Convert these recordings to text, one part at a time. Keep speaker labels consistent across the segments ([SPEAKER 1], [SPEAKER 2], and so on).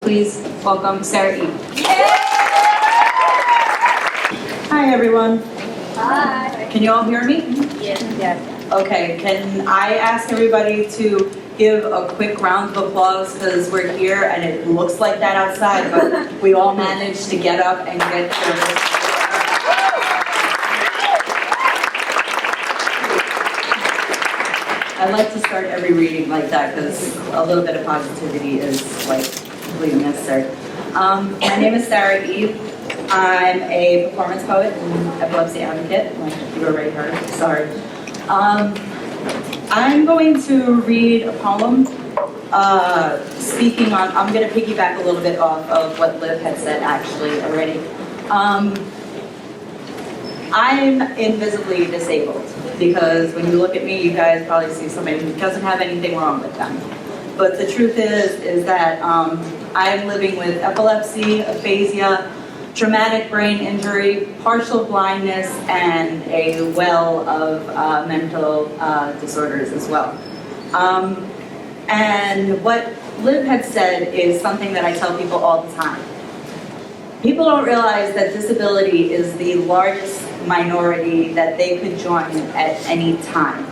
[SPEAKER 1] Please welcome SaraEve.
[SPEAKER 2] Hi, everyone.
[SPEAKER 3] Hi.
[SPEAKER 2] Can you all hear me?
[SPEAKER 3] Yes.
[SPEAKER 2] Okay, can I ask everybody to give a quick round of applause because we're here and it looks like that outside, but we all managed to get up and get here. I like to start every reading like that because a little bit of positivity is like completely necessary. My name is SaraEve. I'm a performance poet and epilepsy advocate, like you already heard, sorry. I'm going to read a poem speaking on, I'm going to piggyback a little bit off of what Liv had said actually already. I'm invisibly disabled because when you look at me, you guys probably see somebody who doesn't have anything wrong with them. But the truth is that I am living with epilepsy, aphasia, traumatic brain injury, partial blindness, and a well of mental disorders as well. And what Liv had said is something that I tell people all the time. People don't realize that disability is the largest minority that they could join at any time.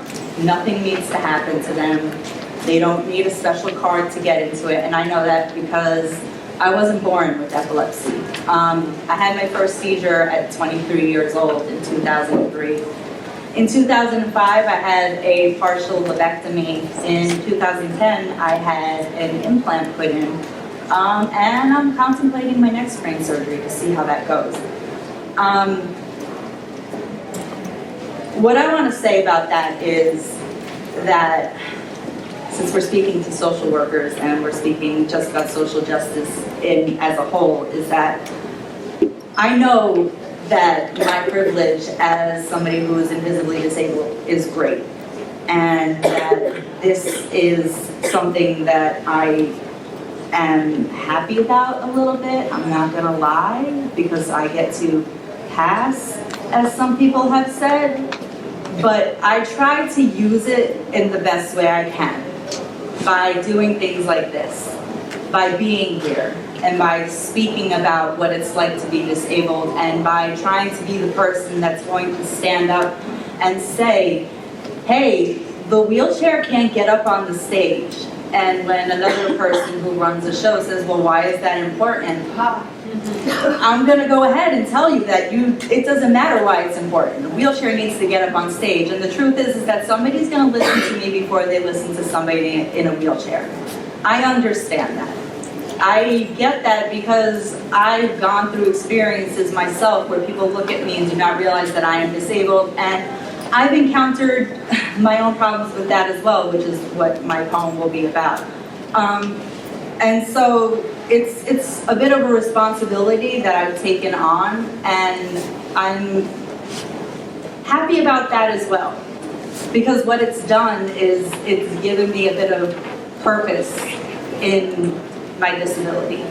[SPEAKER 2] Nothing needs to happen to them. They don't need a special card to get into it, and I know that because I wasn't born with epilepsy. I had my first seizure at 23 years old in 2003. In 2005, I had a partial lobectomy. In 2010, I had an implant put in. And I'm contemplating my next brain surgery to see how that goes. What I want to say about that is that since we're speaking to social workers and we're speaking just about social justice as a whole, is that I know that my privilege as somebody who is invisibly disabled is great. And that this is something that I am happy about a little bit. I'm not gonna lie, because I get to pass, as some people have said, but I try to use it in the best way I can by doing things like this, by being here, and by speaking about what it's like to be disabled, and by trying to be the person that's going to stand up and say, hey, the wheelchair can't get up on the stage. And when another person who runs a show says, well, why is that important? I'm going to go ahead and tell you that it doesn't matter why it's important. The wheelchair needs to get up on stage. And the truth is that somebody's going to listen to me before they listen to somebody in a wheelchair. I understand that. I get that because I've gone through experiences myself where people look at me and do not realize that I am disabled. And I've encountered my own problems with that as well, which is what my poem will be about. And so it's a bit of a responsibility that I've taken on, and I'm happy about that as well. Because what it's done is it's given me a bit of purpose in my disability.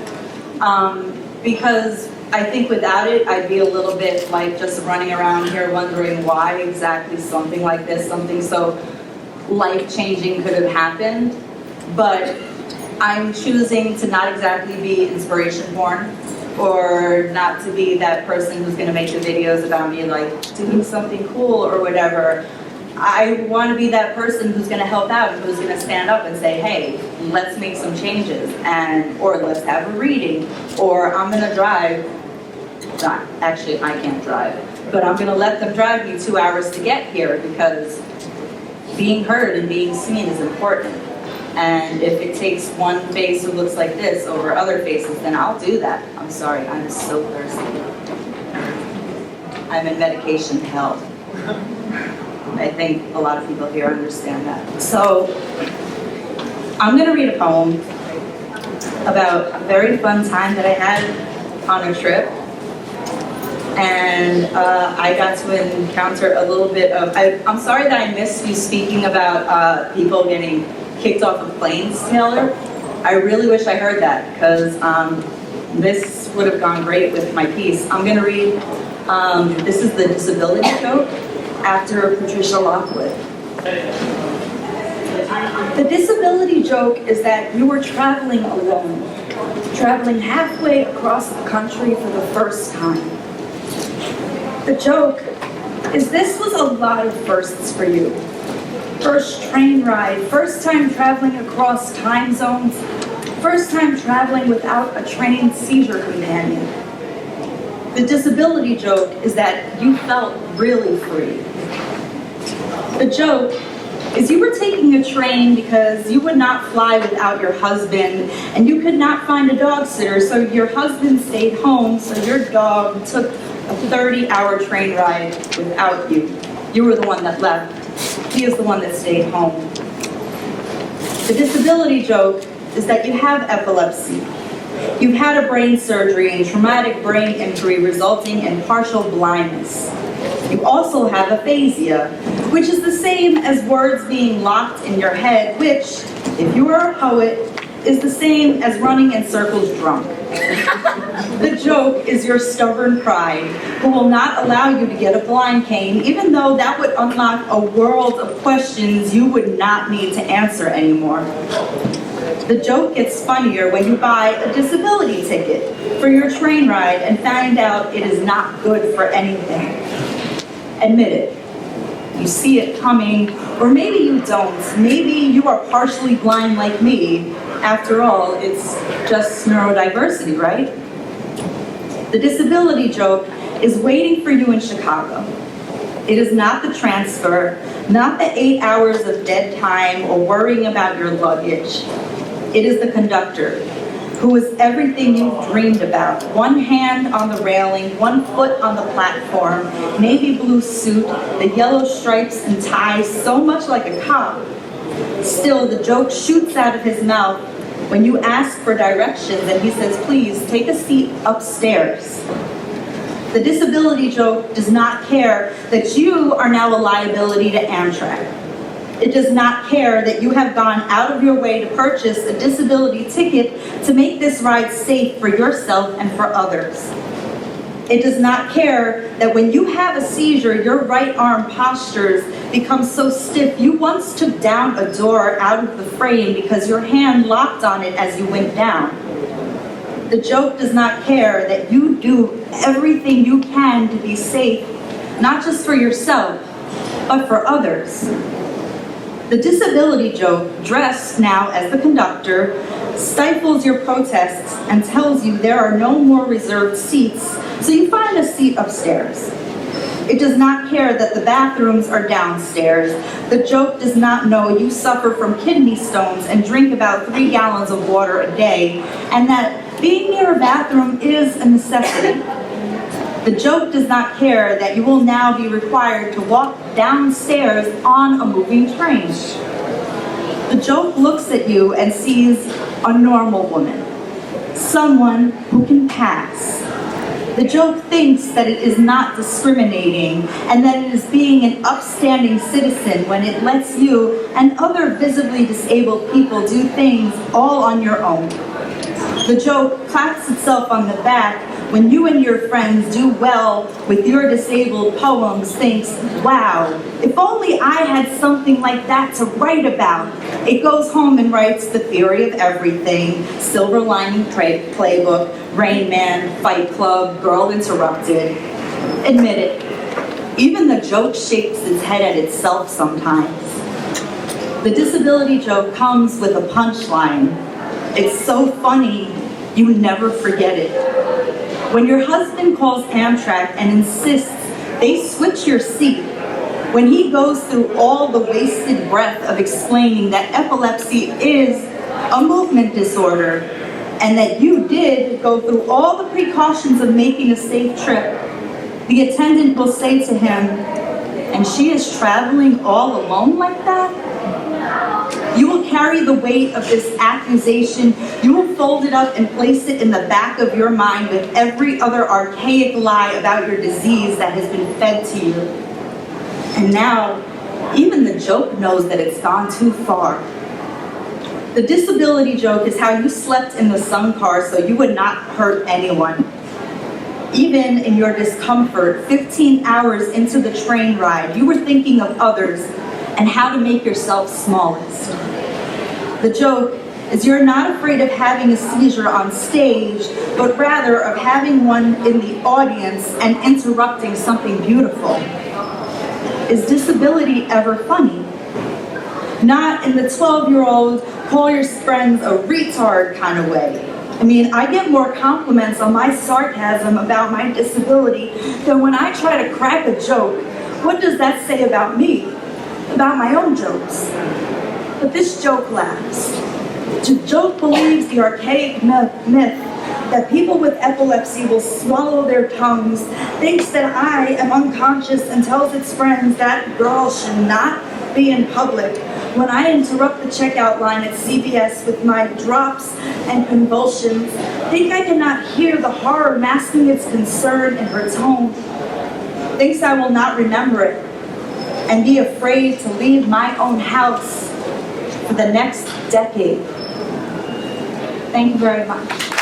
[SPEAKER 2] Because I think without it, I'd be a little bit like just running around here wondering why exactly something like this, something so life-changing could have happened. But I'm choosing to not exactly be inspiration porn, or not to be that person who's gonna make the videos about me like doing something cool or whatever. I want to be that person who's going to help out and who's going to stand up and say, hey, let's make some changes, or let's have a reading, or I'm going to drive. Actually, I can't drive, but I'm going to let them drive me 2 hours to get here because being heard and being seen is important. And if it takes one face who looks like this over other faces, then I'll do that. I'm sorry, I'm so thirsty. I'm in medication hell. I think a lot of people here understand that. So, I'm going to read a poem about a very fun time that I had on a trip. And I got to encounter a little bit of, I'm sorry that I missed you speaking about people getting kicked off of planes, Taylor. I really wish I heard that, because this would have gone great with my piece. I'm going to read, this is the disability joke, after Patricia Lockwood. The disability joke is that you were traveling alone.
[SPEAKER 3] traveling halfway across the country for the first time. The joke is this was a lot of firsts for you. First train ride, first time traveling across time zones, first time traveling without a trained seizure companion. The disability joke is that you felt really free. The joke is you were taking a train because you would not fly without your husband, and you could not find a dog sitter, so your husband stayed home, so your dog took a 30-hour train ride without you. You were the one that left. He is the one that stayed home. The disability joke is that you have epilepsy. You've had a brain surgery and traumatic brain injury resulting in partial blindness. You also have aphasia, which is the same as words being locked in your head, which, if you are a poet, is the same as running in circles drunk. The joke is your stubborn pride, who will not allow you to get a blind cane, even though that would unlock a world of questions you would not need to answer anymore. The joke gets funnier when you buy a disability ticket for your train ride and find out it is not good for anything. Admit it. You see it coming, or maybe you don't. Maybe you are partially blind like me. After all, it's just neurodiversity, right? The disability joke is waiting for you in Chicago. It is not the transfer, not the 8 hours of dead time or worrying about your luggage. It is the conductor, who is everything you've dreamed about. One hand on the railing, one foot on the platform, navy blue suit, the yellow stripes and ties, so much like a cop. Still, the joke shoots out of his mouth when you ask for directions and he says, please take a seat upstairs. The disability joke does not care that you are now a liability to Amtrak. It does not care that you have gone out of your way to purchase a disability ticket to make this ride safe for yourself and for others. It does not care that when you have a seizure, your right arm postures become so stiff you once took down a door out of the frame because your hand locked on it as you went down. The joke does not care that you do everything you can to be safe, not just for yourself, but for others. The disability joke, dressed now as the conductor, stifles your protests and tells you there are no more reserved seats, so you find a seat upstairs. It does not care that the bathrooms are downstairs. The joke does not know you suffer from kidney stones and drink about 3 gallons of water a day, and that being near a bathroom is a necessity. The joke does not care that you will now be required to walk downstairs on a moving train. The joke looks at you and sees a normal woman, someone who can pass. The joke thinks that it is not discriminating and that it is being an upstanding citizen when it lets you and other visibly disabled people do things all on your own. The joke claps itself on the back when you and your friends do well with your disabled poems, thinks, wow, if only I had something like that to write about. It goes home and writes The Theory of Everything, Silver Lining Playbook, Rain Man, Fight Club, Girl Interrupted. Admit it, even the joke shakes its head at itself sometimes. The disability joke comes with a punchline. It's so funny, you never forget it. When your husband calls Amtrak and insists they switch your seat, when he goes through all the wasted breath of explaining that epilepsy is a movement disorder and that you did go through all the precautions of making a safe trip, the attendant will say to him, and she is traveling all alone like that? You will carry the weight of this accusation. You will fold it up and place it in the back of your mind with every other archaic lie about your disease that has been fed to you. And now, even the joke knows that it's gone too far. The disability joke is how you slept in the sun car so you would not hurt anyone. Even in your discomfort, 15 hours into the train ride, you were thinking of others and how to make yourself smallest. The joke
[SPEAKER 2] is you're not afraid of having a seizure on stage, but rather of having one in the audience and interrupting something beautiful. Is disability ever funny? Not in the 12-year-old call your friends a retard kind of way. I mean, I get more compliments on my sarcasm about my disability than when I try to crack a joke. What does that say about me? About my own jokes? But this joke laughs. The joke believes the archaic myth that people with epilepsy will swallow their tongues, thinks that I am unconscious, and tells its friends that girls should not be in public. When I interrupt the checkout line at CVS with my drops and convulsions, think I cannot hear the horror masking its concern in her tone. Thinks I will not remember it and be afraid to leave my own house for the next decade. Thank you very much.